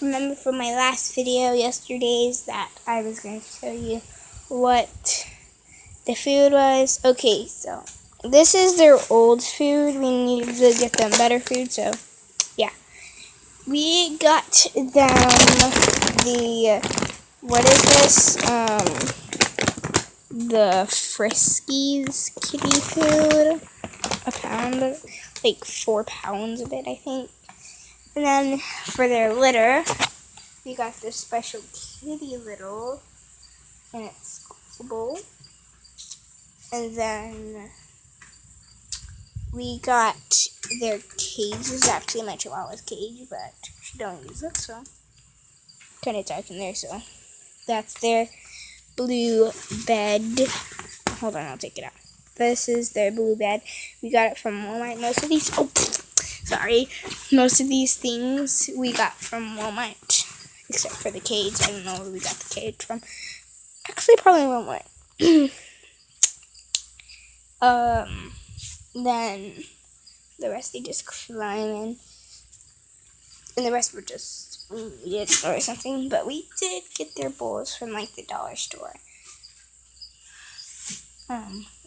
remember from my last video yesterday's that I was going to show you what the food was. Okay, so this is their old food. We need to get them better food, so yeah. We got them what is this? The Friskies kitty food. A pound, like 4 pounds of it, I think. And then for their litter, we got this special kitty litter, and it's squishable. And then we got their cage. This is actually my Chihuahua's cage, but she don't use it, so kind of dark in there. So that's their blue bed. Hold on, I'll take it out. This is their blue bed. We got it from Walmart. Most of these things we got from Walmart, except for the cage. I don't know where we got the cage from. Actually, probably Walmart. Then the rest they just climb in, and the rest were just needed or something. But we did get their bowls from like the dollar store.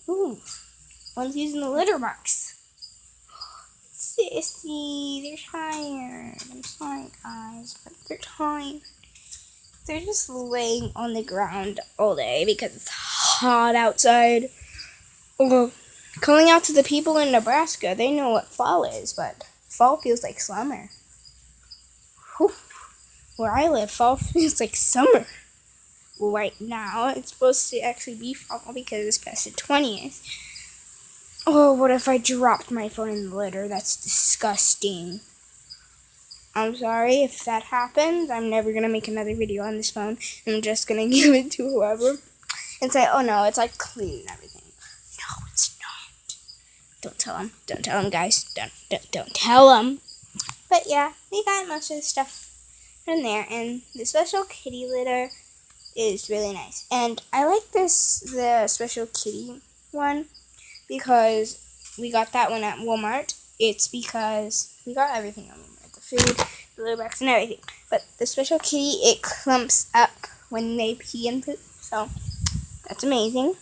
Ooh, one's using the litter box. Sissy, they're tired. I'm sorry, guys, but they're tired. They're just laying on the ground all day because it's hot outside. Calling out to the people in Nebraska, they know what fall is, but fall feels like summer. Whew. Where I live, fall feels like summer. Well, right now, it's supposed to actually be fall because it's past the 20th. Oh, what if I dropped my phone in the litter? That's disgusting. I'm sorry if that happens. I'm never going to make another video on this phone. I'm just going to give it to whoever and say, oh no, it's like clean and everything. No, it's not. Don't tell them. Don't tell them, guys. Don't tell them. But yeah, we got most of the stuff in there. And the special kitty litter is really nice. And I like the special kitty one because we got that one at Walmart. It's because we got everything at Walmart. The food, the litter box, and everything. But the special kitty, it clumps up when they pee and poop. So that's amazing.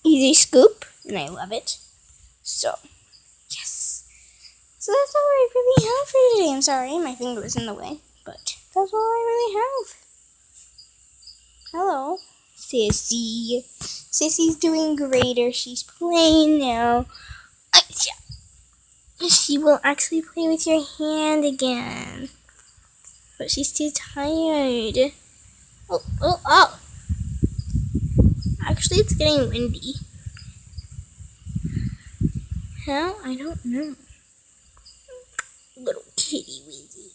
Easy scoop, and I love it. So, yes. So that's all I really have for today. I'm sorry, my finger was in the way. But that's all I really have. Hello, Sissy. Sissy's doing greater. She's playing now. She will actually play with your hand again. But she's too tired. Oh. Actually, it's getting windy. How? I don't know. Little kitty Weezy.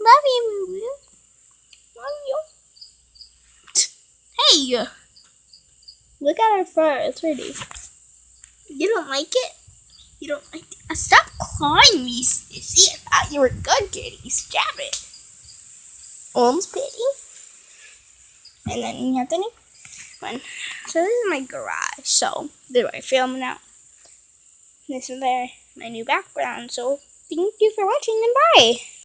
Love you, Moo. Love you. Hey! Look at her fur. It's pretty. You don't like it? You don't like it? Stop clawing me, Sissy. I thought you were good, kitty. Stop it. Almost pity. And then you have the next one. So this is my garage. So there I film now. This is my new background. So thank you for watching and bye.